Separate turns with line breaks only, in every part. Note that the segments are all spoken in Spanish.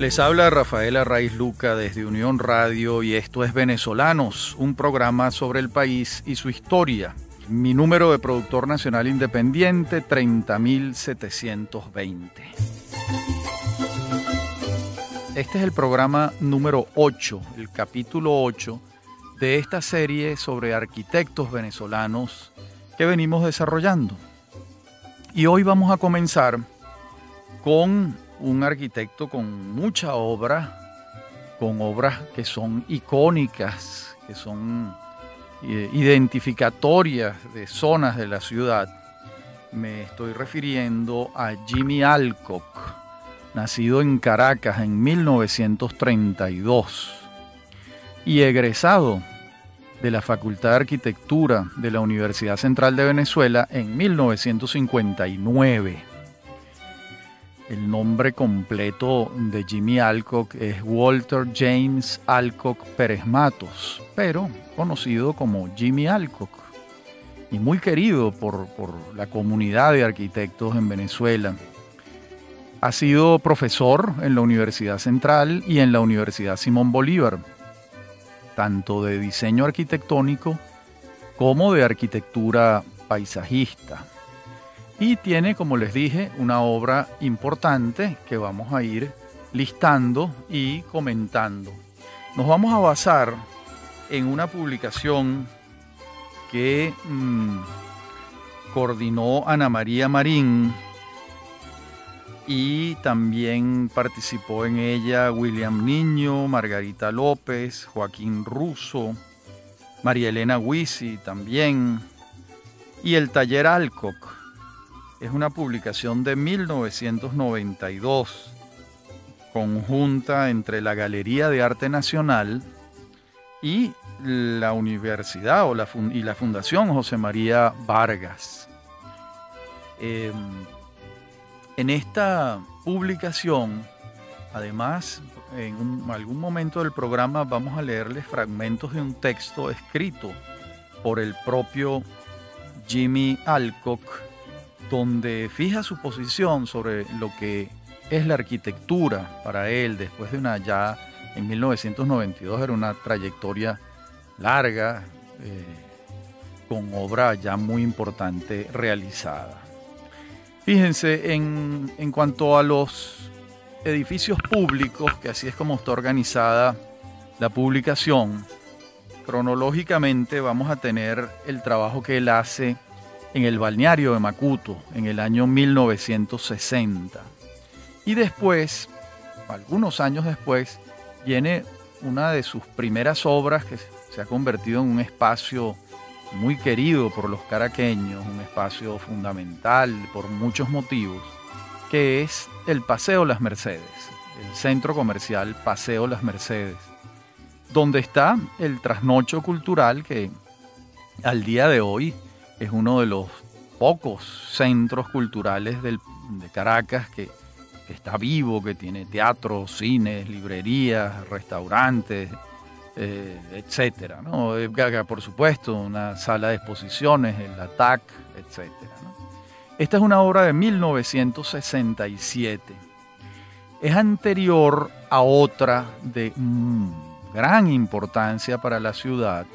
Les habla Rafael Arraiz Luca desde Unión Radio y esto es Venezolanos, un programa sobre el país y su historia. Mi número de productor nacional independiente, 30.720. Este es el programa número 8, el capítulo 8 de esta serie sobre arquitectos venezolanos que venimos desarrollando. Y hoy vamos a comenzar con un arquitecto con mucha obra, con obras que son icónicas, que son identificatorias de zonas de la ciudad. Me estoy refiriendo a Jimmy Alcock, nacido en Caracas en 1932 y egresado de la Facultad de Arquitectura de la Universidad Central de Venezuela en 1959. El nombre completo de Jimmy Alcock es Walter James Alcock Pérez Matos, pero conocido como Jimmy Alcock y muy querido por la comunidad de arquitectos en Venezuela. Ha sido profesor en la Universidad Central y en la Universidad Simón Bolívar, tanto de diseño arquitectónico como de arquitectura paisajista. Y tiene, como les dije, una obra importante que vamos a ir listando y comentando. Nos vamos a basar en una publicación que coordinó Ana María Marín y también participó en ella William Niño, Margarita López, Joaquín Russo, María Elena Huisi también, y el Taller Alcock. Es una publicación de 1992, conjunta entre la Galería de Arte Nacional y la Universidad y la Fundación José María Vargas. En esta publicación, además, en algún momento del programa vamos a leerles fragmentos de un texto escrito por el propio Jimmy Alcock, donde fija su posición sobre lo que es la arquitectura para él, después de ya en 1992 era una trayectoria larga, con obra ya muy importante realizada. Fíjense, en cuanto a los edificios públicos, que así es como está organizada la publicación, cronológicamente vamos a tener el trabajo que él hace en el balneario de Macuto en el año 1960. Y después, algunos años después, viene una de sus primeras obras que se ha convertido en un espacio muy querido por los caraqueños, un espacio fundamental por muchos motivos, que es el Paseo Las Mercedes, el centro comercial Paseo Las Mercedes, donde está el trasnocho cultural que al día de hoy es uno de los pocos centros culturales de Caracas que está vivo, que tiene teatros, cines, librerías, restaurantes, etcétera, ¿no? Por supuesto, una sala de exposiciones, el ATAC, etcétera, ¿no? Esta es una obra de 1967. Es anterior a otra de gran importancia para la ciudad,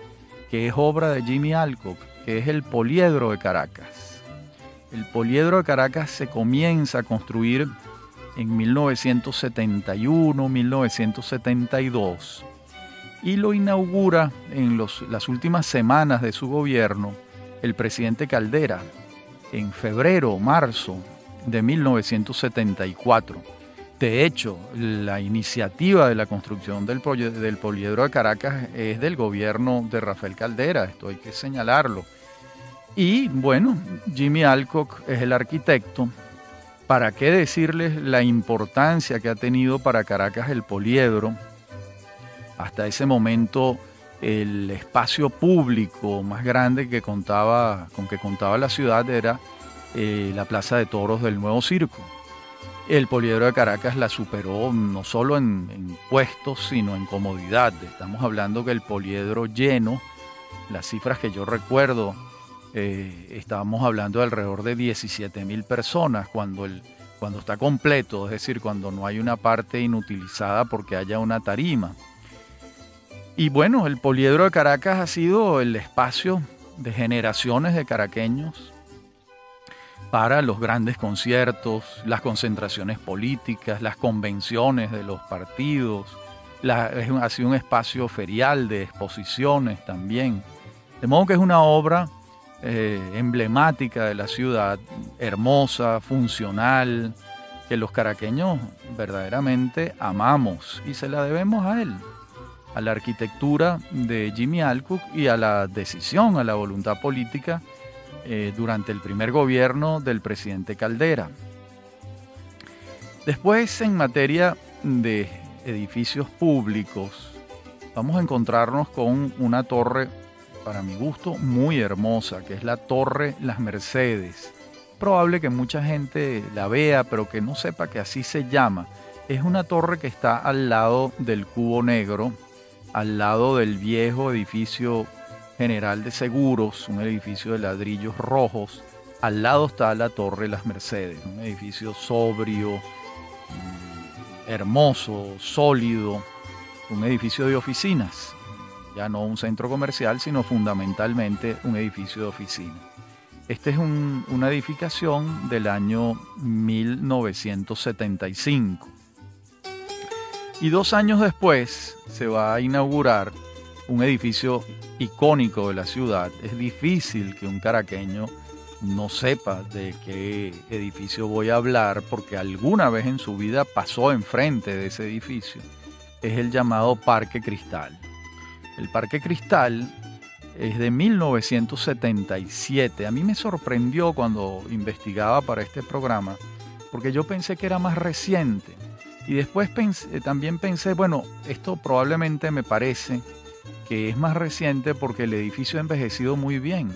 que es obra de Jimmy Alcock, que es el Poliedro de Caracas. El Poliedro de Caracas se comienza a construir en 1971, 1972 y lo inaugura en las últimas semanas de su gobierno el presidente Caldera en febrero, marzo de 1974. De hecho, la iniciativa de la construcción del Poliedro de Caracas es del gobierno de Rafael Caldera, esto hay que señalarlo. Y bueno, Jimmy Alcock es el arquitecto. ¿Para qué decirles la importancia que ha tenido para Caracas el Poliedro? Hasta ese momento el espacio público más grande con que contaba la ciudad era la Plaza de Toros del Nuevo Circo. El Poliedro de Caracas la superó no solo en puestos, sino en comodidad. Estamos hablando que el Poliedro lleno, las cifras que yo recuerdo, estábamos hablando de alrededor de 17.000 personas, cuando el cuando está completo, es decir, cuando no hay una parte inutilizada porque haya una tarima. Y bueno, el Poliedro de Caracas ha sido el espacio de generaciones de caraqueños para los grandes conciertos, las concentraciones políticas, las convenciones de los partidos. Ha sido un espacio ferial de exposiciones también. De modo que es una obra emblemática de la ciudad, hermosa, funcional, que los caraqueños verdaderamente amamos y se la debemos a él, a la arquitectura de Jimmy Alcock y a la decisión, a la voluntad política durante el primer gobierno del presidente Caldera. Después, en materia de edificios públicos, vamos a encontrarnos con una torre, para mi gusto, muy hermosa, que es la Torre Las Mercedes. Probable que mucha gente la vea, pero que no sepa que así se llama. Es una torre que está al lado del Cubo Negro, al lado del viejo edificio General de Seguros, un edificio de ladrillos rojos. Al lado está la Torre Las Mercedes, un edificio sobrio, hermoso, sólido, un edificio de oficinas. Ya no un centro comercial, sino fundamentalmente un edificio de oficina. Esta es una edificación del año 1975. Y 2 años después se va a inaugurar un edificio icónico de la ciudad. Es difícil que un caraqueño no sepa de qué edificio voy a hablar, porque alguna vez en su vida pasó enfrente de ese edificio. Es el llamado Parque Cristal. El Parque Cristal es de 1977. A mí me sorprendió cuando investigaba para este programa, porque yo pensé que era más reciente. Y después también pensé, bueno, esto probablemente me parece que es más reciente porque el edificio ha envejecido muy bien,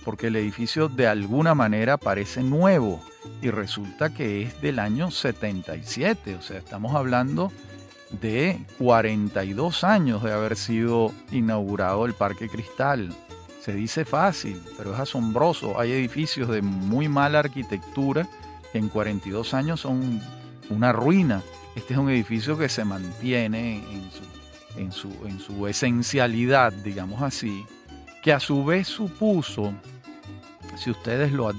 porque el edificio de alguna manera parece nuevo y resulta que es del año 77. O sea, estamos hablando de 42 años de haber sido inaugurado el Parque Cristal. Se dice fácil, pero es asombroso. Hay edificios de muy mala arquitectura que en 42 años son una ruina. Este es un edificio que se mantiene en su esencialidad, digamos así, que a su vez supuso, si ustedes lo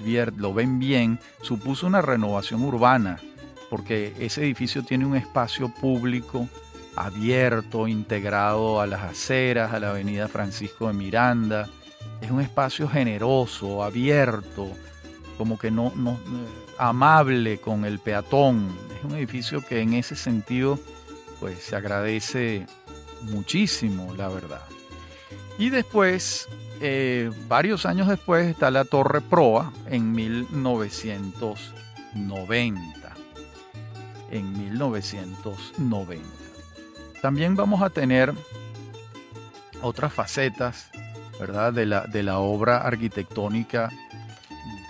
ven bien, supuso una renovación urbana, porque ese edificio tiene un espacio público abierto, integrado a las aceras, a la avenida Francisco de Miranda. Es un espacio generoso, abierto, como que no amable con el peatón. Es un edificio que en ese sentido pues se agradece muchísimo, la verdad. Y después, varios años después, está la Torre Proa en 1990. En 1990. También vamos a tener otras facetas, ¿verdad?, de la obra arquitectónica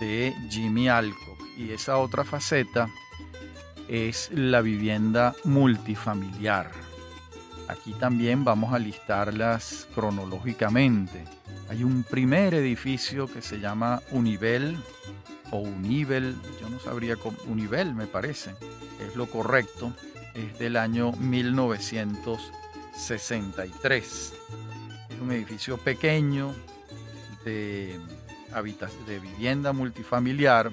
de Jimmy Alcock. Y esa otra faceta es la vivienda multifamiliar. Aquí también vamos a listarlas cronológicamente. Hay un primer edificio que se llama Univel o Univel, yo no sabría cómo, Univel me parece, es lo correcto, es del año 1963. Es un edificio pequeño de vivienda multifamiliar.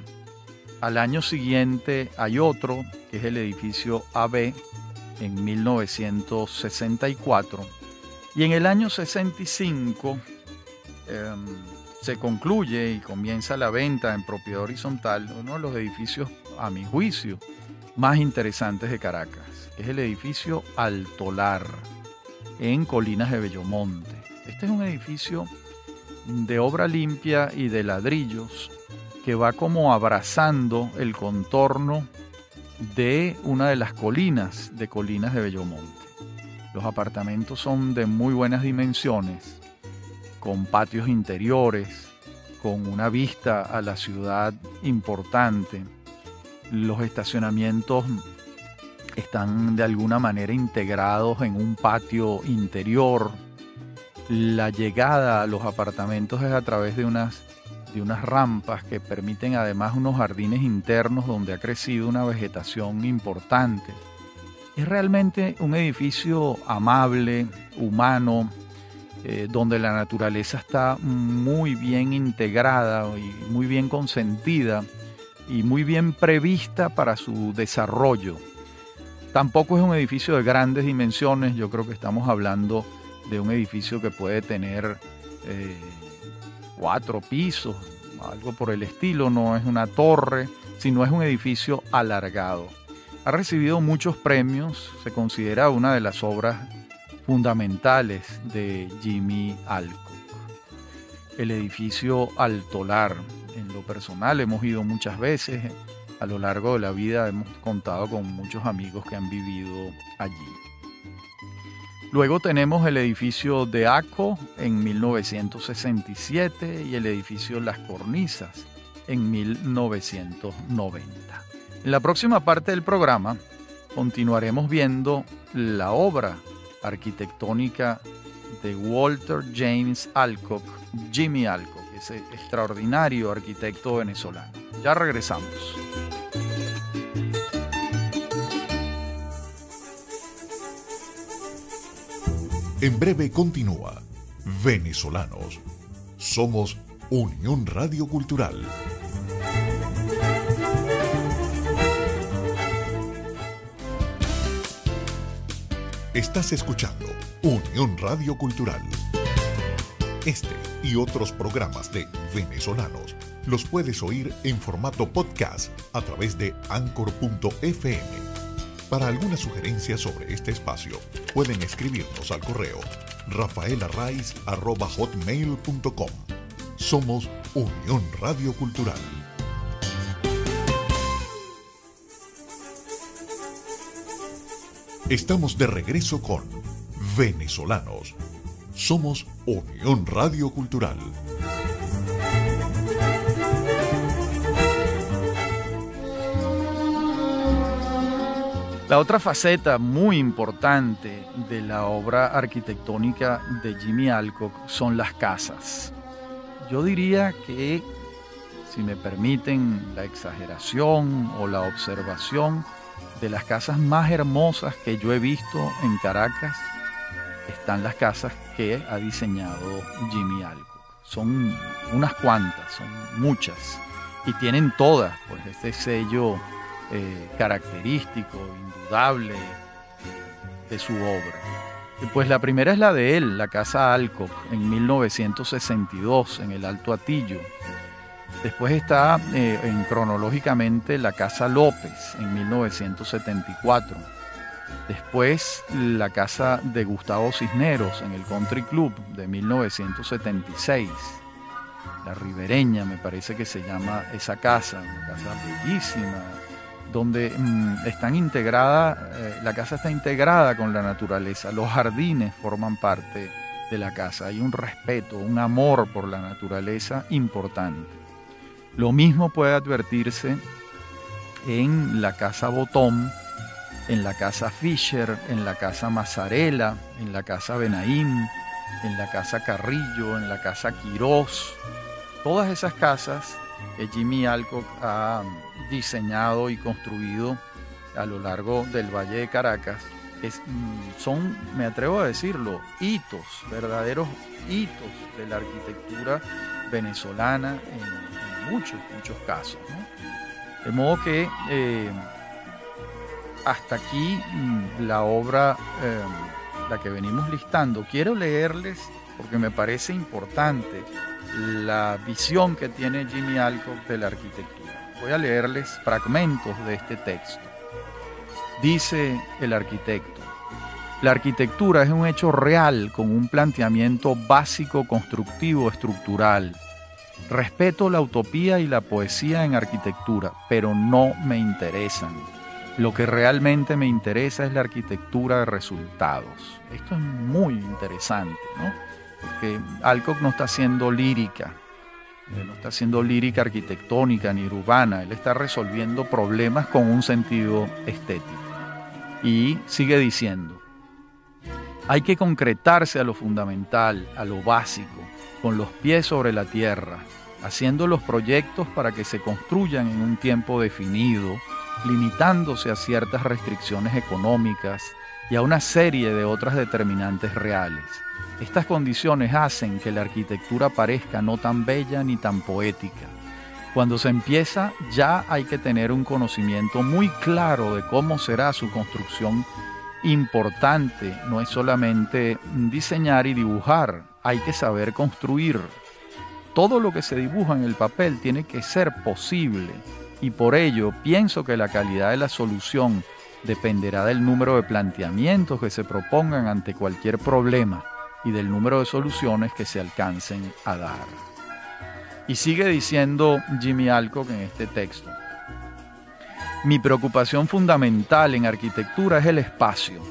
Al año siguiente hay otro, que es el edificio AB, en 1964. Y en el año 65 se concluye y comienza la venta en propiedad horizontal uno de los edificios, a mi juicio, más interesantes de Caracas, que es el edificio Altolar, en Colinas de Bellomonte. Este es un edificio de obra limpia y de ladrillos que va como abrazando el contorno de una de las colinas de Colinas de Bellomonte. Los apartamentos son de muy buenas dimensiones, con patios interiores, con una vista a la ciudad importante. Los estacionamientos están de alguna manera integrados en un patio interior. La llegada a los apartamentos es a través de de unas rampas que permiten además unos jardines internos donde ha crecido una vegetación importante. Es realmente un edificio amable, humano, donde la naturaleza está muy bien integrada y muy bien consentida y muy bien prevista para su desarrollo. Tampoco es un edificio de grandes dimensiones. Yo creo que estamos hablando de un edificio que puede tener 4 pisos, algo por el estilo. No es una torre, sino es un edificio alargado. Ha recibido muchos premios, se considera una de las obras fundamentales de Jimmy Alcock. El edificio Altolar, en lo personal hemos ido muchas veces, a lo largo de la vida hemos contado con muchos amigos que han vivido allí. Luego tenemos el edificio de Aco en 1967 y el edificio Las Cornisas en 1990. En la próxima parte del programa continuaremos viendo la obra arquitectónica de Walter James Alcock, Jimmy Alcock, ese extraordinario arquitecto venezolano. Ya regresamos.
En breve continúa Venezolanos. Somos Unión Radio Cultural. Estás escuchando Unión Radio Cultural. Este y otros programas de Venezolanos los puedes oír en formato podcast a través de Anchor.fm. Para alguna sugerencia sobre este espacio, pueden escribirnos al correo rafaelarraiz@hotmail.com. Somos Unión Radio Cultural. Estamos de regreso con Venezolanos. Somos Unión Radio Cultural.
La otra faceta muy importante de la obra arquitectónica de Jimmy Alcock son las casas. Yo diría que, si me permiten la exageración o la observación, de las casas más hermosas que yo he visto en Caracas están las casas que ha diseñado Jimmy Alcock. Son unas cuantas, son muchas, y tienen todas pues este sello característico, indudable de su obra. Y pues la primera es la de él, la Casa Alcock, en 1962, en el Alto Atillo. Después está cronológicamente la Casa López, en 1974. Después la Casa de Gustavo Cisneros, en el Country Club, de 1976. La Ribereña, me parece que se llama esa casa, una casa bellísima, donde están integradas, la casa está integrada con la naturaleza. Los jardines forman parte de la casa. Hay un respeto, un amor por la naturaleza importante. Lo mismo puede advertirse en la Casa Botón, en la Casa Fisher, en la Casa Mazzarella, en la Casa Benaim, en la Casa Carrillo, en la Casa Quirós. Todas esas casas Jimmy Alcock ha diseñado y construido a lo largo del Valle de Caracas son, me atrevo a decirlo, hitos, verdaderos hitos de la arquitectura venezolana en muchos casos, ¿no? De modo que hasta aquí la obra, la que venimos listando. Quiero leerles, porque me parece importante, la visión que tiene Jimmy Alcock de la arquitectura. Voy a leerles fragmentos de este texto. Dice el arquitecto: la arquitectura es un hecho real con un planteamiento básico, constructivo, estructural. Respeto la utopía y la poesía en arquitectura, pero no me interesan. Lo que realmente me interesa es la arquitectura de resultados. Esto es muy interesante, ¿no? Porque Alcock no está haciendo lírica, no está haciendo lírica arquitectónica ni urbana. Él está resolviendo problemas con un sentido estético. Y sigue diciendo: hay que concretarse a lo fundamental, a lo básico, con los pies sobre la tierra. haciendo los proyectos para que se construyan en un tiempo definido, limitándose a ciertas restricciones económicas y a una serie de otras determinantes reales. Estas condiciones hacen que la arquitectura parezca no tan bella ni tan poética. Cuando se empieza, ya hay que tener un conocimiento muy claro de cómo será su construcción. Importante no es solamente diseñar y dibujar, hay que saber construir. Todo lo que se dibuja en el papel tiene que ser posible, y por ello pienso que la calidad de la solución dependerá del número de planteamientos que se propongan ante cualquier problema y del número de soluciones que se alcancen a dar. Y sigue diciendo Jimmy Alcock en este texto: mi preocupación fundamental en arquitectura es el espacio.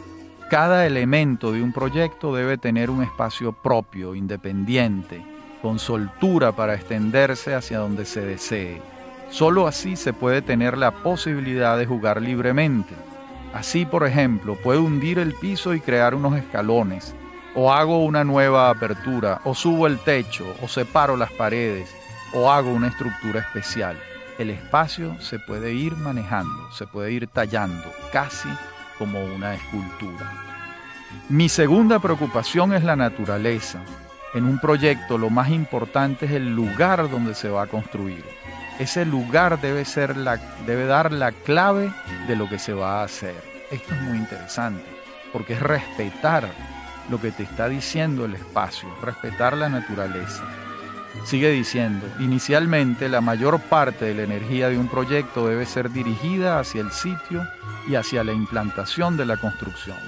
Cada elemento de un proyecto debe tener un espacio propio, independiente, con soltura para extenderse hacia donde se desee. Solo así se puede tener la posibilidad de jugar libremente. Así, por ejemplo, puedo hundir el piso y crear unos escalones, o hago una nueva apertura, o subo el techo, o separo las paredes, o hago una estructura especial. El espacio se puede ir manejando, se puede ir tallando, casi como una escultura. Mi segunda preocupación es la naturaleza. En un proyecto lo más importante es el lugar donde se va a construir. Ese lugar debe dar la clave de lo que se va a hacer. Esto es muy interesante, porque es respetar lo que te está diciendo el espacio, respetar la naturaleza. Sigue diciendo: inicialmente la mayor parte de la energía de un proyecto debe ser dirigida hacia el sitio y hacia la implantación de la construcción.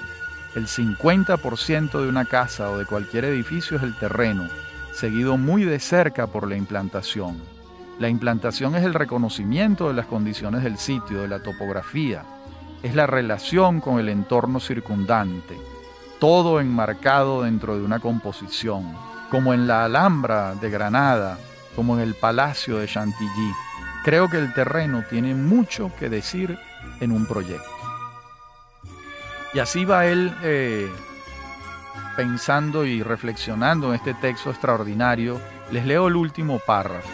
El 50% de una casa o de cualquier edificio es el terreno, seguido muy de cerca por la implantación. La implantación es el reconocimiento de las condiciones del sitio, de la topografía, es la relación con el entorno circundante, todo enmarcado dentro de una composición, como en la Alhambra de Granada, como en el Palacio de Chantilly. Creo que el terreno tiene mucho que decir en un proyecto. Y así va él pensando y reflexionando en este texto extraordinario. Les leo el último párrafo,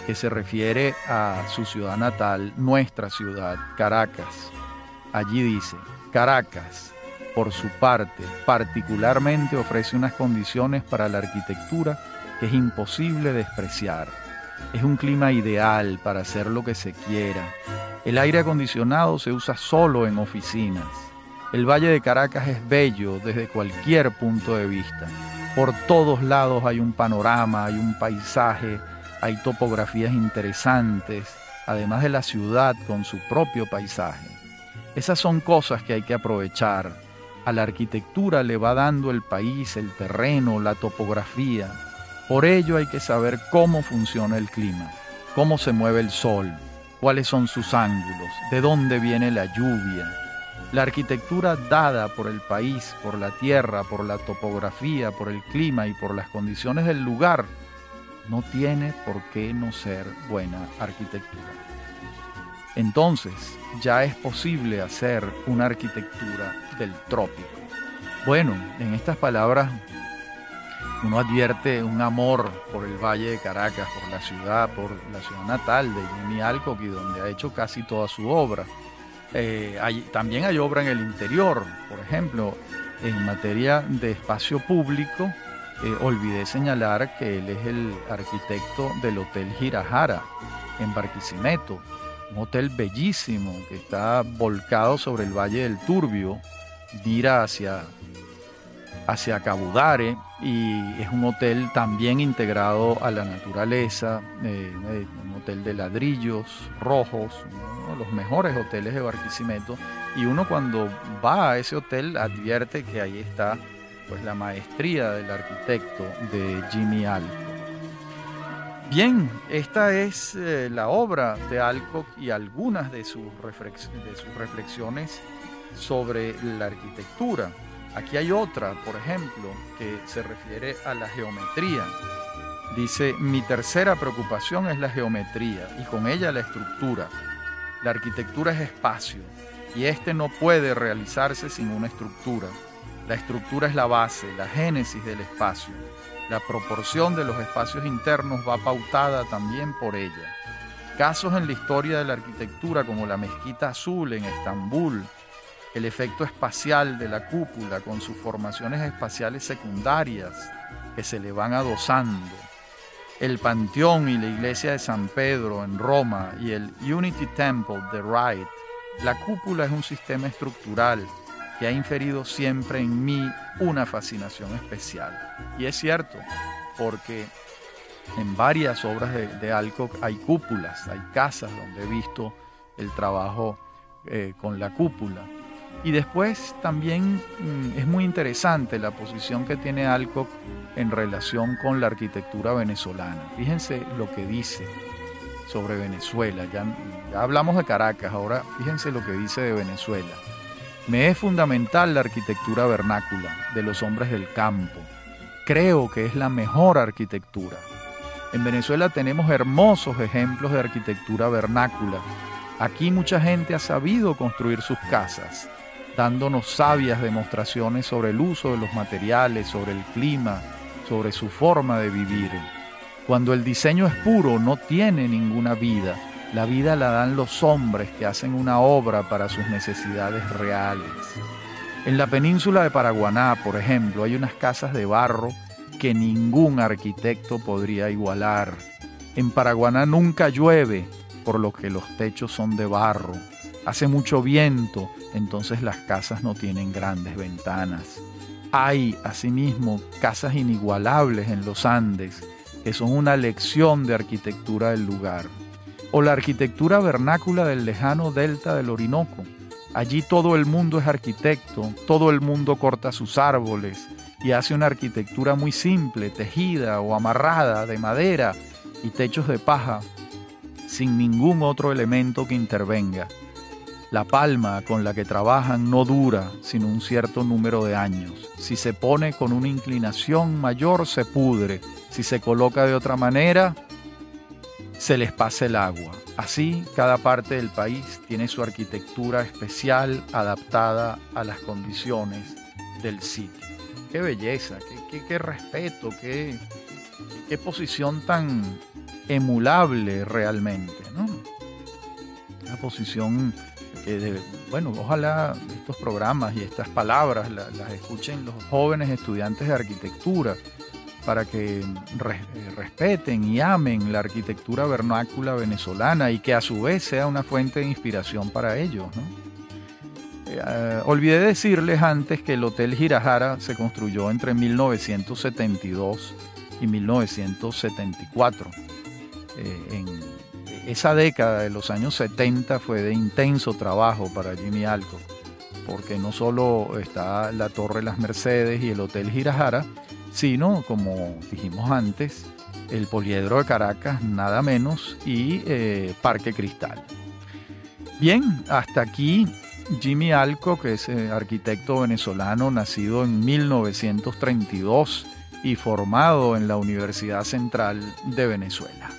que se refiere a su ciudad natal, nuestra ciudad, Caracas. Allí dice: Caracas, por su parte, particularmente ofrece unas condiciones para la arquitectura que es imposible despreciar. Es un clima ideal para hacer lo que se quiera. El aire acondicionado se usa solo en oficinas. El Valle de Caracas es bello desde cualquier punto de vista. Por todos lados hay un panorama, hay un paisaje, hay topografías interesantes, además de la ciudad con su propio paisaje. Esas son cosas que hay que aprovechar. A la arquitectura le va dando el país, el terreno, la topografía. Por ello hay que saber cómo funciona el clima, cómo se mueve el sol, cuáles son sus ángulos, de dónde viene la lluvia. La arquitectura dada por el país, por la tierra, por la topografía, por el clima y por las condiciones del lugar, no tiene por qué no ser buena arquitectura. Entonces, ya es posible hacer una arquitectura del trópico. Bueno, en estas palabras uno advierte un amor por el Valle de Caracas, por la ciudad natal de Jimmy Alcock, y donde ha hecho casi toda su obra. También hay obra en el interior, por ejemplo, en materia de espacio público. Olvidé señalar que él es el arquitecto del Hotel Girajara en Barquisimeto, un hotel bellísimo que está volcado sobre el Valle del Turbio, mira hacia Cabudare, y es un hotel también integrado a la naturaleza, un hotel de ladrillos rojos, uno de los mejores hoteles de Barquisimeto, y uno cuando va a ese hotel advierte que ahí está pues la maestría del arquitecto de Jimmy Alcock. Bien, esta es la obra de Alcock y algunas de sus reflexiones sobre la arquitectura. Aquí hay otra, por ejemplo, que se refiere a la geometría. Dice: mi tercera preocupación es la geometría y con ella la estructura. La arquitectura es espacio y este no puede realizarse sin una estructura. La estructura es la base, la génesis del espacio. La proporción de los espacios internos va pautada también por ella. Casos en la historia de la arquitectura como la Mezquita Azul en Estambul, el efecto espacial de la cúpula con sus formaciones espaciales secundarias que se le van adosando, el Panteón y la iglesia de San Pedro en Roma y el Unity Temple de Wright. La cúpula es un sistema estructural que ha inferido siempre en mí una fascinación especial. Y es cierto, porque en varias obras de Alcock hay cúpulas, hay casas donde he visto el trabajo con la cúpula. Y después también es muy interesante la posición que tiene Alcock en relación con la arquitectura venezolana. Fíjense lo que dice sobre Venezuela. Ya hablamos de Caracas, ahora fíjense lo que dice de Venezuela. Me es fundamental la arquitectura vernácula de los hombres del campo. Creo que es la mejor arquitectura. En Venezuela tenemos hermosos ejemplos de arquitectura vernácula. Aquí mucha gente ha sabido construir sus casas, dándonos sabias demostraciones sobre el uso de los materiales, sobre el clima, sobre su forma de vivir. Cuando el diseño es puro, no tiene ninguna vida. La vida la dan los hombres que hacen una obra para sus necesidades reales. En la península de Paraguaná, por ejemplo, hay unas casas de barro que ningún arquitecto podría igualar. En Paraguaná nunca llueve, por lo que los techos son de barro. Hace mucho viento, entonces las casas no tienen grandes ventanas. Hay, asimismo, casas inigualables en los Andes, que son una lección de arquitectura del lugar. O la arquitectura vernácula del lejano delta del Orinoco. Allí todo el mundo es arquitecto, todo el mundo corta sus árboles y hace una arquitectura muy simple, tejida o amarrada de madera y techos de paja, sin ningún otro elemento que intervenga. La palma con la que trabajan no dura sino un cierto número de años. Si se pone con una inclinación mayor, se pudre. Si se coloca de otra manera, se les pasa el agua. Así, cada parte del país tiene su arquitectura especial adaptada a las condiciones del sitio. ¡Qué belleza! ¡Qué respeto! ¡Qué posición tan emulable realmente, ¿no? Una posición que, ojalá estos programas y estas palabras las escuchen los jóvenes estudiantes de arquitectura, para que respeten y amen la arquitectura vernácula venezolana y que a su vez sea una fuente de inspiración para ellos, ¿no? Olvidé decirles antes que el Hotel Girajara se construyó entre 1972 y 1974. En esa década de los años 70 fue de intenso trabajo para Jimmy Alcock, porque no solo está la Torre Las Mercedes y el Hotel Girajara, sino, como dijimos antes, el Poliedro de Caracas, nada menos, y Parque Cristal. Bien, hasta aquí Jimmy Alcock, que es arquitecto venezolano, nacido en 1932 y formado en la Universidad Central de Venezuela.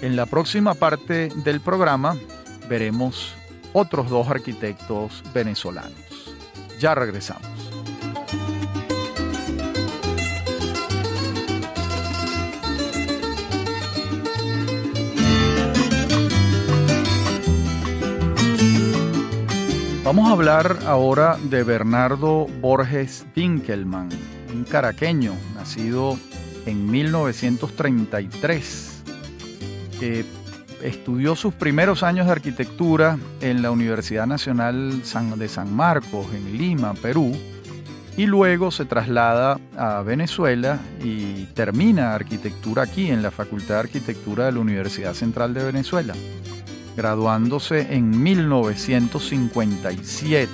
En la próxima parte del programa veremos otros dos arquitectos venezolanos. Ya regresamos. Vamos a hablar ahora de Bernardo Borges Winkelmann, un caraqueño nacido en 1933, que estudió sus primeros años de arquitectura en la Universidad Nacional de San Marcos, en Lima, Perú, y luego se traslada a Venezuela y termina arquitectura aquí en la Facultad de Arquitectura de la Universidad Central de Venezuela, graduándose en 1957,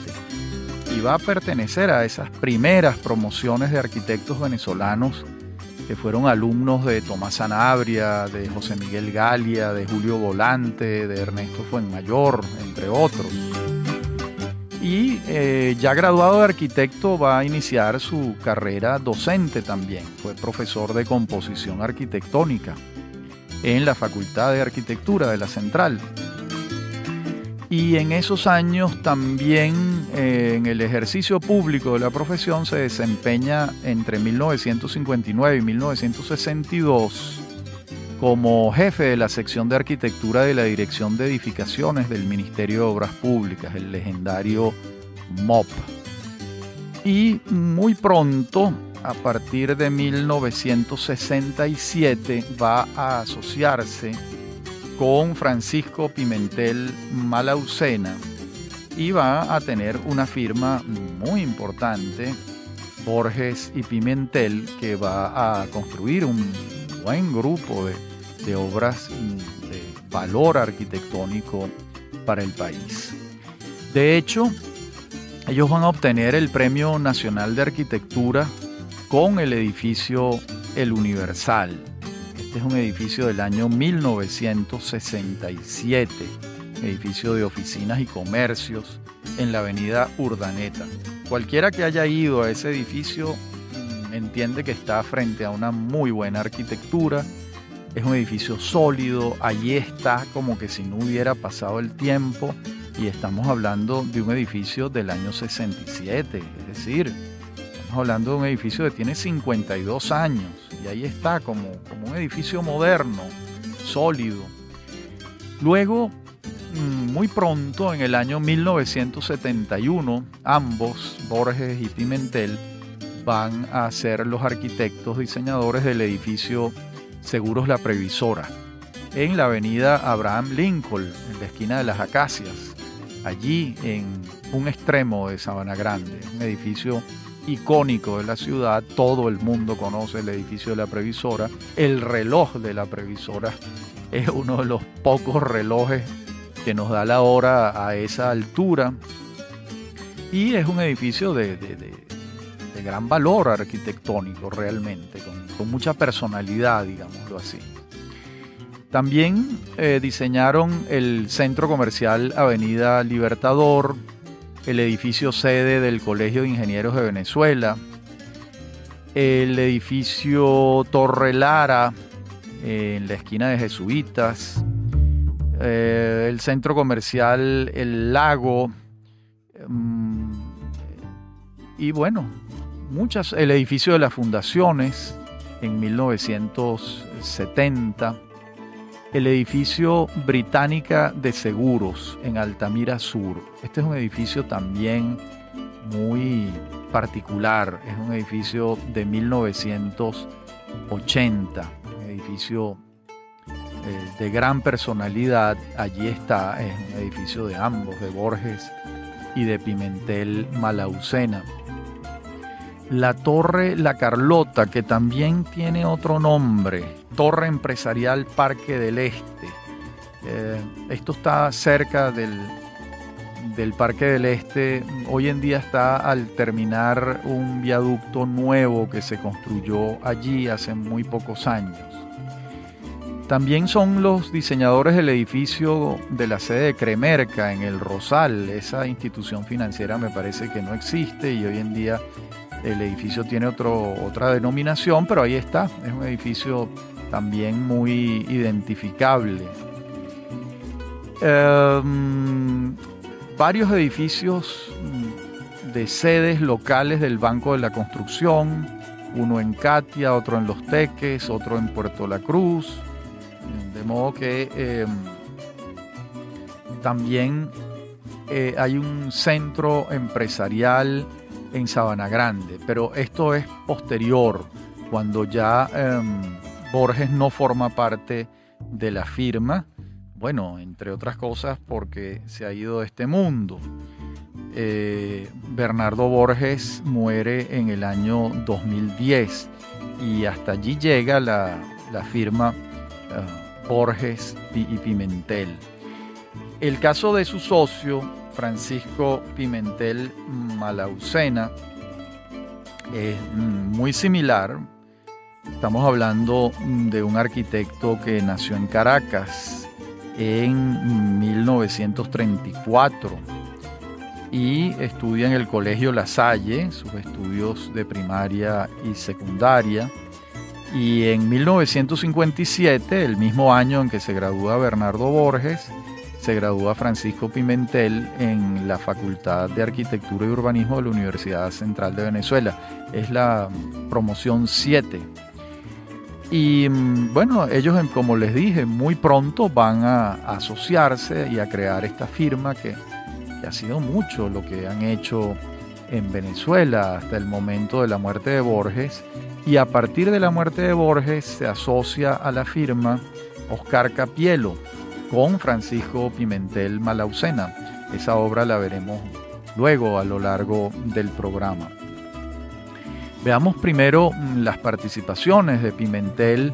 y va a pertenecer a esas primeras promociones de arquitectos venezolanos que fueron alumnos de Tomás Sanabria, de José Miguel Galia, de Julio Volante, de Ernesto Fuenmayor, entre otros. Y ya graduado de arquitecto va a iniciar su carrera docente también. Fue profesor de composición arquitectónica en la Facultad de Arquitectura de la Central. Y en esos años también en el ejercicio público de la profesión se desempeña entre 1959 y 1962 como jefe de la sección de arquitectura de la Dirección de Edificaciones del Ministerio de Obras Públicas, el legendario MOP. Y muy pronto, a partir de 1967, va a asociarse con Francisco Pimentel Malaucena y va a tener una firma muy importante, Borges y Pimentel, que va a construir un buen grupo de obras de valor arquitectónico para el país. De hecho, ellos van a obtener el Premio Nacional de Arquitectura con el edificio El Universal. Este es un edificio del año 1967, edificio de oficinas y comercios en la avenida Urdaneta. Cualquiera que haya ido a ese edificio entiende que está frente a una muy buena arquitectura. Es un edificio sólido, allí está como que si no hubiera pasado el tiempo, y estamos hablando de un edificio del año 67, es decir, estamos hablando de un edificio que tiene 52 años y ahí está como un edificio moderno, sólido. Luego, muy pronto, en el año 1971, ambos, Borges y Pimentel, van a ser los arquitectos diseñadores del edificio Seguros La Previsora, en la avenida Abraham Lincoln, en la esquina de las Acacias, allí en un extremo de Sabana Grande, un edificio icónico de la ciudad. Todo el mundo conoce el edificio de La Previsora. El reloj de La Previsora es uno de los pocos relojes que nos da la hora a esa altura, y es un edificio de gran valor arquitectónico realmente, con mucha personalidad, digámoslo así. También diseñaron el centro comercial Avenida Libertador, el edificio sede del Colegio de Ingenieros de Venezuela, el edificio Torre Lara en la esquina de Jesuitas, el centro comercial El Lago, y bueno, el edificio de las fundaciones en 1970, el edificio Británica de Seguros en Altamira Sur. Este es un edificio también muy particular, es un edificio de 1980, un edificio de gran personalidad. Allí está, es un edificio de ambos, de Borges y de Pimentel Malaucena. La Torre La Carlota, que también tiene otro nombre, Torre Empresarial Parque del Este. Esto está cerca del Parque del Este. Hoy en día está al terminar un viaducto nuevo que se construyó allí hace muy pocos años. También son los diseñadores del edificio de la sede de Cremerca en El Rosal. Esa institución financiera me parece que no existe y hoy en día el edificio tiene otra denominación, pero ahí está. Es un edificio también muy identificable. Varios edificios de sedes locales del Banco de la Construcción, uno en Catia, otro en Los Teques, otro en Puerto La Cruz, de modo que también hay un centro empresarial en Sabana Grande, pero esto es posterior, cuando ya Borges no forma parte de la firma, bueno, entre otras cosas porque se ha ido de este mundo. Bernardo Borges muere en el año 2010 y hasta allí llega la firma Borges y Pimentel. El caso de su socio, Francisco Pimentel Malaucena, es muy similar. Estamos hablando de un arquitecto que nació en Caracas en 1934 y estudia en el Colegio La Salle, sus estudios de primaria y secundaria. Y en 1957, el mismo año en que se gradúa Bernardo Borges, se gradúa Francisco Pimentel en la Facultad de Arquitectura y Urbanismo de la Universidad Central de Venezuela. Es la promoción 7. Y bueno, ellos, como les dije, muy pronto van a asociarse y a crear esta firma que ha sido mucho lo que han hecho en Venezuela hasta el momento de la muerte de Borges. Y a partir de la muerte de Borges se asocia a la firma Oscar Capielo con Francisco Pimentel Malaucena. Esa obra la veremos luego a lo largo del programa. Veamos primero las participaciones de Pimentel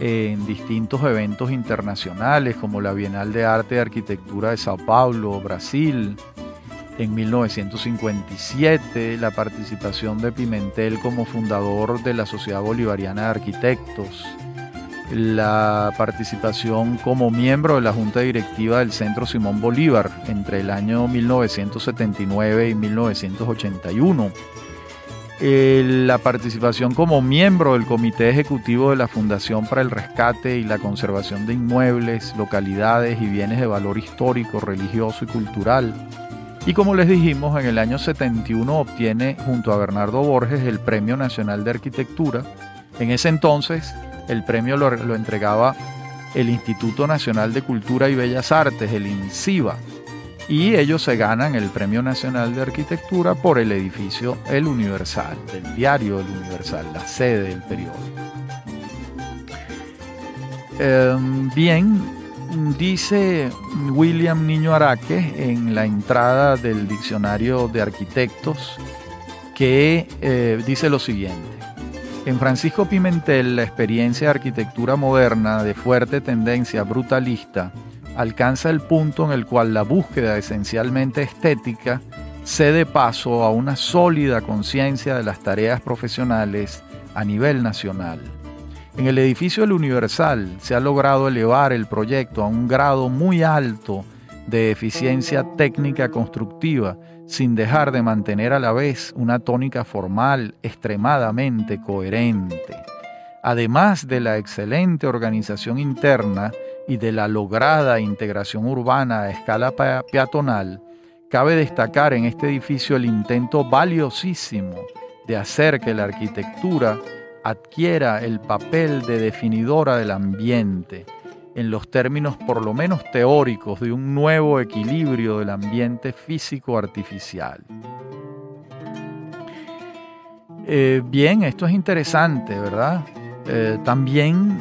en distintos eventos internacionales como la Bienal de Arte y Arquitectura de Sao Paulo, Brasil. En 1957, la participación de Pimentel como fundador de la Sociedad Bolivariana de Arquitectos. La participación como miembro de la Junta Directiva del Centro Simón Bolívar entre el año 1979 y 1981. La participación como miembro del Comité Ejecutivo de la Fundación para el Rescate y la Conservación de Inmuebles, Localidades y Bienes de Valor Histórico, Religioso y Cultural. Y como les dijimos, en el año 71 obtiene junto a Bernardo Borges el Premio Nacional de Arquitectura. En ese entonces el premio lo entregaba el Instituto Nacional de Cultura y Bellas Artes, el INCIBA, y ellos se ganan el Premio Nacional de Arquitectura por el edificio El Universal, del diario El Universal, la sede del periódico. Bien, dice William Niño Araque en la entrada del Diccionario de Arquitectos que dice lo siguiente: en Francisco Pimentel, la experiencia de arquitectura moderna de fuerte tendencia brutalista alcanza el punto en el cual la búsqueda esencialmente estética cede paso a una sólida conciencia de las tareas profesionales a nivel nacional. En el edificio del Universal se ha logrado elevar el proyecto a un grado muy alto de eficiencia técnica constructiva, sin dejar de mantener a la vez una tónica formal extremadamente coherente. Además de la excelente organización interna y de la lograda integración urbana a escala peatonal, cabe destacar en este edificio el intento valiosísimo de hacer que la arquitectura adquiera el papel de definidora del ambiente, en los términos por lo menos teóricos de un nuevo equilibrio del ambiente físico-artificial. Bien, esto es interesante, ¿verdad? También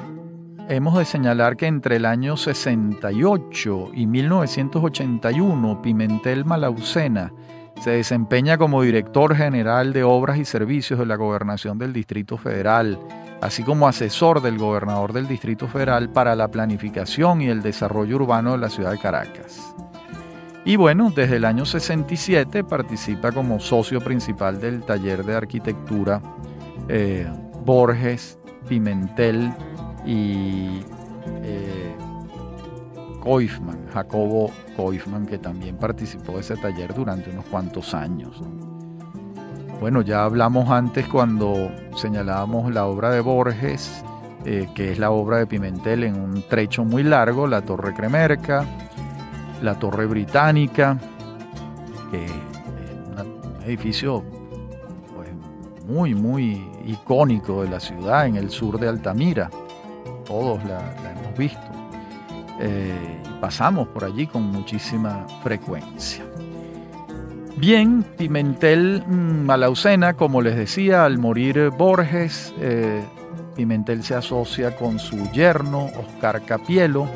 hemos de señalar que entre el año 68 y 1981, Pimentel Malaucena se desempeña como director general de Obras y Servicios de la Gobernación del Distrito Federal, así como asesor del gobernador del Distrito Federal para la planificación y el desarrollo urbano de la ciudad de Caracas. Y bueno, desde el año 67 participa como socio principal del taller de arquitectura Borges, Pimentel y Koifman, Jacobo Koifman, que también participó de ese taller durante unos cuantos años. Bueno, ya hablamos antes cuando señalábamos la obra de Borges, que es la obra de Pimentel en un trecho muy largo, la Torre Cremerca, la Torre Británica, que es un edificio pues, muy icónico de la ciudad en el sur de Altamira. Todos la hemos visto. Pasamos por allí con muchísima frecuencia. Bien, Pimentel Malaucena, como les decía, al morir Borges, Pimentel se asocia con su yerno, Oscar Capielo,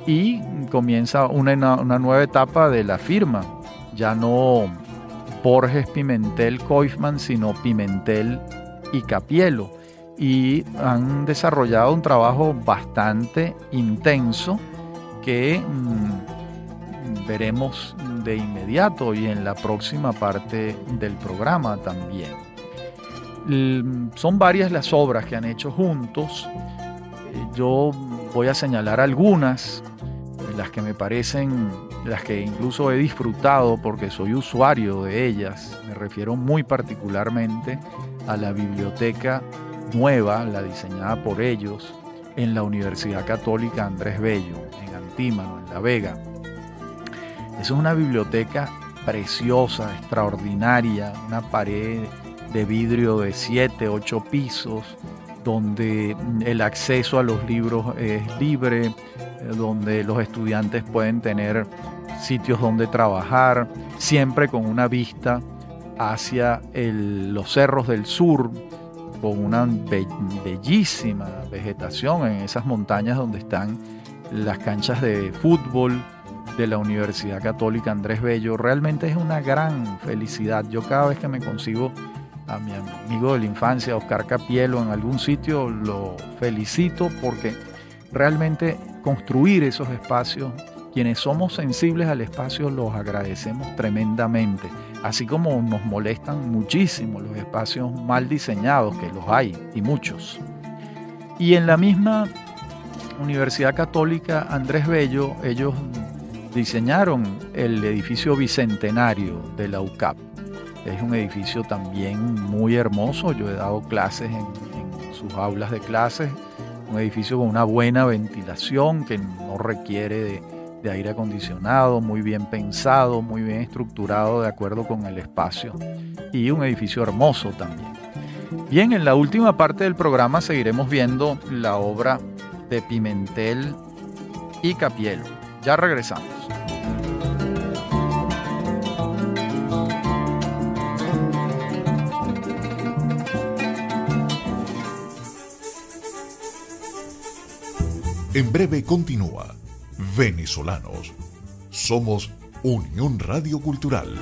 y comienza una nueva etapa de la firma. Ya no Borges, Pimentel, Koifman, sino Pimentel y Capielo. Y han desarrollado un trabajo bastante intenso que veremos de inmediato y en la próxima parte del programa también. Son varias las obras que han hecho juntos. Yo voy a señalar algunas, las que me parecen, las que incluso he disfrutado porque soy usuario de ellas. Me refiero muy particularmente a la biblioteca nueva, la diseñada por ellos, en la Universidad Católica Andrés Bello, en Antímano, en La Vega. Es una biblioteca preciosa, extraordinaria, una pared de vidrio de 7, 8 pisos, donde el acceso a los libros es libre, donde los estudiantes pueden tener sitios donde trabajar, siempre con una vista hacia los cerros del sur, con una bellísima vegetación en esas montañas donde están las canchas de fútbol de la Universidad Católica Andrés Bello. Realmente es una gran felicidad. Yo cada vez que me consigo a mi amigo de la infancia, Oscar Capielo, en algún sitio, lo felicito porque realmente construir esos espacios, quienes somos sensibles al espacio, los agradecemos tremendamente. Así como nos molestan muchísimo los espacios mal diseñados, que los hay y muchos. Y en la misma Universidad Católica Andrés Bello, ellos diseñaron el edificio bicentenario de la UCAP. Es un edificio también muy hermoso. Yo he dado clases en sus aulas de clases. Un edificio con una buena ventilación que no requiere de aire acondicionado, muy bien pensado, muy bien estructurado de acuerdo con el espacio. Y un edificio hermoso también. Bien, en la última parte del programa seguiremos viendo la obra de Pimentel y Capielo. Ya regresamos.
En breve continúa Venezolanos. Somos Unión Radio Cultural.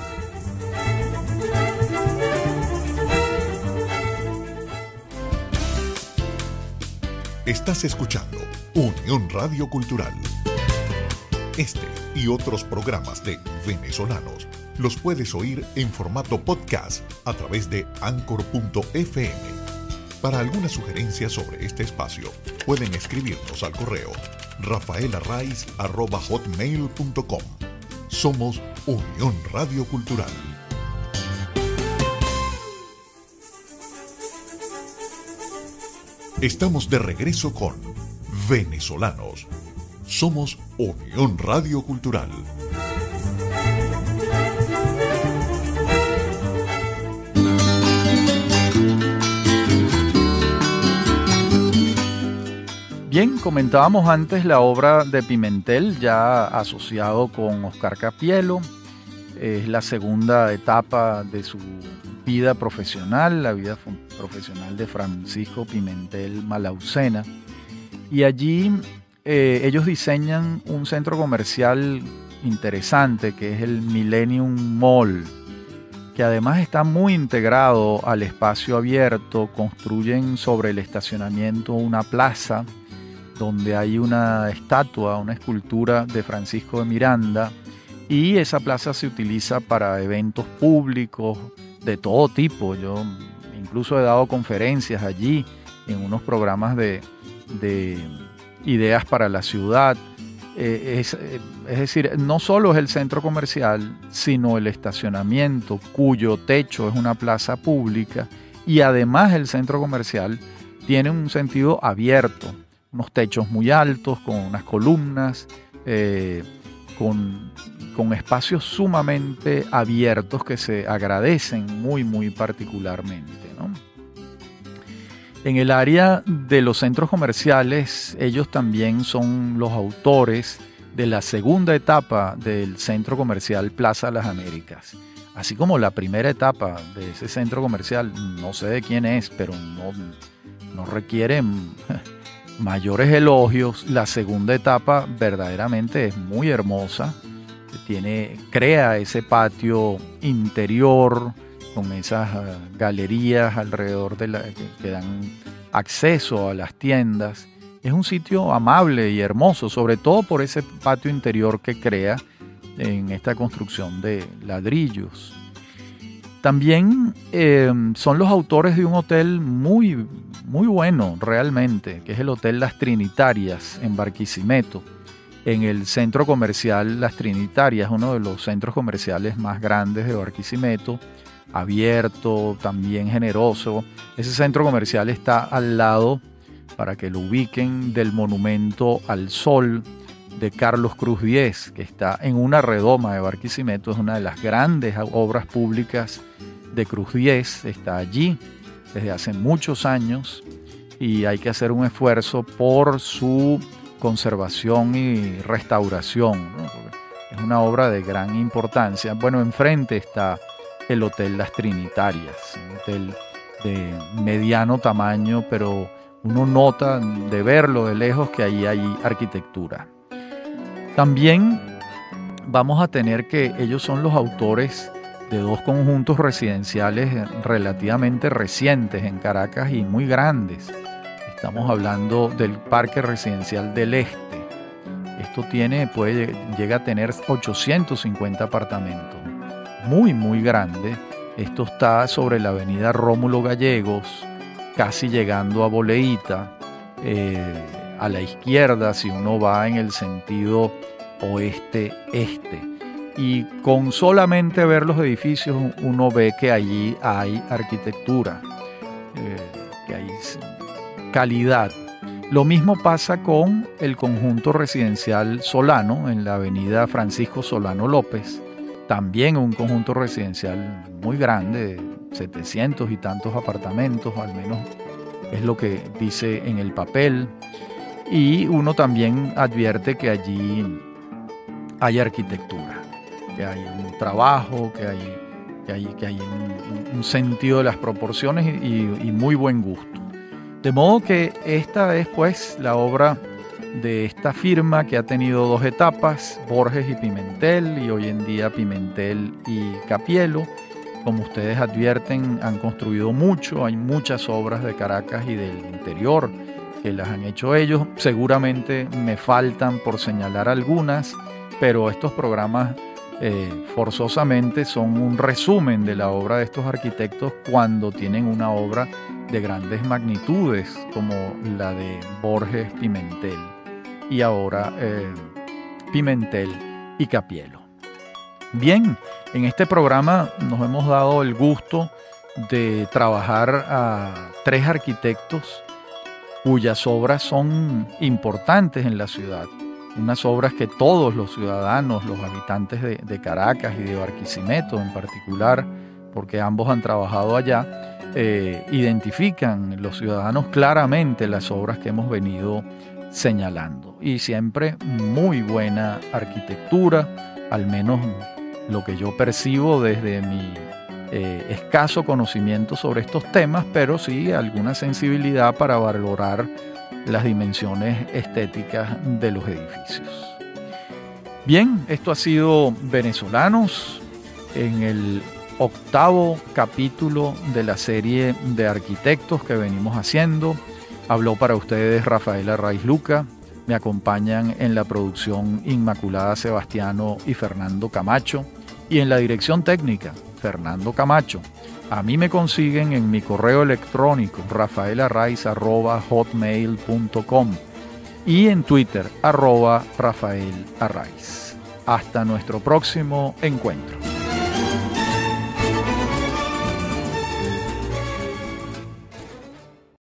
Estás escuchando Unión Radio Cultural. Este y otros programas de Venezolanos los puedes oír en formato podcast a través de Anchor.fm. Para alguna sugerencia sobre este espacio, pueden escribirnos al correo rafaelarraiz@hotmail.com. Somos Unión Radio Cultural. Estamos de regreso con Venezolanos. Somos Unión Radio Cultural.
Bien, comentábamos antes la obra de Pimentel, ya asociado con Oscar Capielo. Es la segunda etapa de su vida profesional, la vida profesional de Francisco Pimentel Malaucena. Y allí ellos diseñan un centro comercial interesante que es el Millennium Mall, que además está muy integrado al espacio abierto. Construyen sobre el estacionamiento una plaza donde hay una estatua, una escultura de Francisco de Miranda, y esa plaza se utiliza para eventos públicos de todo tipo. Yo incluso he dado conferencias allí en unos programas de ideas para la ciudad. Es decir, no solo es el centro comercial, sino el estacionamiento, cuyo techo es una plaza pública, y además el centro comercial tiene un sentido abierto, unos techos muy altos, con unas columnas, con espacios sumamente abiertos que se agradecen muy particularmente, ¿no? En el área de los centros comerciales, ellos también son los autores de la segunda etapa del centro comercial Plaza Las Américas. Así como la primera etapa de ese centro comercial, no sé de quién es, pero no requiere mayores elogios. La segunda etapa verdaderamente es muy hermosa. Crea ese patio interior con esas galerías alrededor que dan acceso a las tiendas. Es un sitio amable y hermoso, sobre todo por ese patio interior que crea en esta construcción de ladrillos. También son los autores de un hotel muy bueno realmente, que es el Hotel Las Trinitarias en Barquisimeto, en el centro comercial Las Trinitarias, uno de los centros comerciales más grandes de Barquisimeto, abierto, también generoso. Ese centro comercial está al lado, para que lo ubiquen, del Monumento al Sol, de Carlos Cruz Diez, que está en una redoma de Barquisimeto. Es una de las grandes obras públicas de Cruz Diez, está allí desde hace muchos años y hay que hacer un esfuerzo por su conservación y restauración, ¿no? Es una obra de gran importancia. Bueno, enfrente está el Hotel Las Trinitarias, un hotel de mediano tamaño, pero uno nota de verlo de lejos que ahí hay arquitectura. También vamos a tener que ellos son los autores de dos conjuntos residenciales relativamente recientes en Caracas y muy grandes. Estamos hablando del Parque Residencial del Este. Esto llega a tener 850 apartamentos. Muy grande. Esto está sobre la avenida Rómulo Gallegos, casi llegando a Boleíta, a la izquierda si uno va en el sentido oeste-este. Y con solamente ver los edificios uno ve que allí hay arquitectura, que hay calidad. Lo mismo pasa con el conjunto residencial Solano en la avenida Francisco Solano López, también un conjunto residencial muy grande, 700 y tantos apartamentos, al menos es lo que dice en el papel. Y uno también advierte que allí hay arquitectura, que hay un trabajo, que hay un sentido de las proporciones y muy buen gusto. De modo que esta es pues la obra de esta firma que ha tenido dos etapas, Borges y Pimentel, y hoy en día Pimentel y Capielo. Como ustedes advierten, han construido mucho, hay muchas obras de Caracas y del interior que las han hecho ellos. Seguramente me faltan por señalar algunas, pero estos programas forzosamente son un resumen de la obra de estos arquitectos cuando tienen una obra de grandes magnitudes como la de Borges Pimentel y ahora Pimentel y Capielo. Bien, en este programa nos hemos dado el gusto de trabajar a tres arquitectos cuyas obras son importantes en la ciudad. Unas obras que todos los ciudadanos, los habitantes de Caracas y de Barquisimeto en particular, porque ambos han trabajado allá, identifican los ciudadanos claramente las obras que hemos venido señalando. Y siempre muy buena arquitectura, al menos lo que yo percibo desde mi escaso conocimiento sobre estos temas, pero sí alguna sensibilidad para valorar las dimensiones estéticas de los edificios. Bien, esto ha sido Venezolanos en el 8º capítulo de la serie de arquitectos que venimos haciendo. Habló para ustedes Rafael Arraiz Luca. Me acompañan en la producción Inmaculada Sebastiano y Fernando Camacho. Y en la dirección técnica, Fernando Camacho. A mí me consiguen en mi correo electrónico rafaelarraiz@hotmail.com y en Twitter @rafaelarraiz. Hasta nuestro próximo encuentro.